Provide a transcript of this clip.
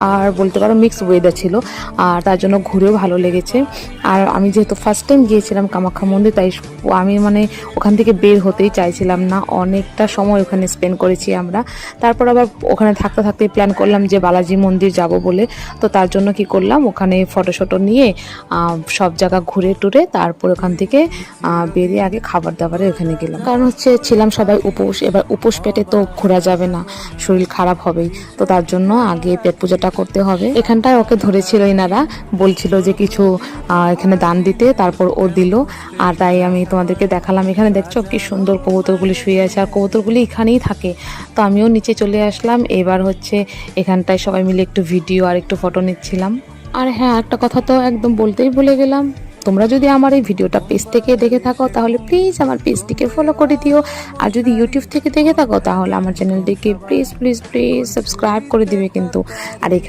আর বলতে পারো mix weather ছিল, আর তার জন্য ঘুরেও ভালো লেগেছে। আর আমি যেহেতু ফার্স্ট টাইম গিয়েছিলাম কামাখ্যা মন্দির, তাই আমি মানে ওখান থেকে বের হতেই চাইছিলাম না। অনেকটা সময় ওখানে স্পেন্ড করেছি আমরা। তারপর আবার ওখানে থাকতে থাকতে প্ল্যান করলাম যে বালাজি মন্দির যাব বলে। তো তার জন্য কি করলাম, ওখানে ফটো নিয়ে সব জায়গা ঘুরে টুরে তারপর ওখান থেকে বেরিয়ে আগে খাবার দাবারে ওখানে গেলাম। কারণ ছিলাম সবাই উপোস, এবার উপোস পেটে তো ঘোরা যাবে না, শরীর খারাপ হবেই। তো তার জন্য আগে পেট পূজাটা করতে হবে। এখানটায় ওকে ধরেছিল এনারা, বলছিল যে কিছু এখানে দান দিতে, তারপর ও দিল। আর তাই আমি তোমাদেরকে দেখালাম। এখানে দেখছো কি সুন্দর কবুতরগুলি শুয়ে আছে, আর কবুতরগুলি এখানেই থাকে। তো আমিও নিচে চলে আসলাম। এবার এখানটায় সবাই মিলে একটু ভিডিও আর একটু ফটো নিচ্ছিলাম। আর হ্যাঁ, একটা কথা তো একদম বলতেই ভুলে গেলাম, তোমরা যদি আমার এই ভিডিওটা পেজ থেকে দেখে থাকো তাহলে প্লিজ আমার পেজটিকে ফলো করে দিও। আর যদি ইউটিউব থেকে দেখে থাকো তাহলে আমার চ্যানেলটিকে প্লিজ প্লিজ প্লিজ সাবস্ক্রাইব করে দিবে কিন্তু। আর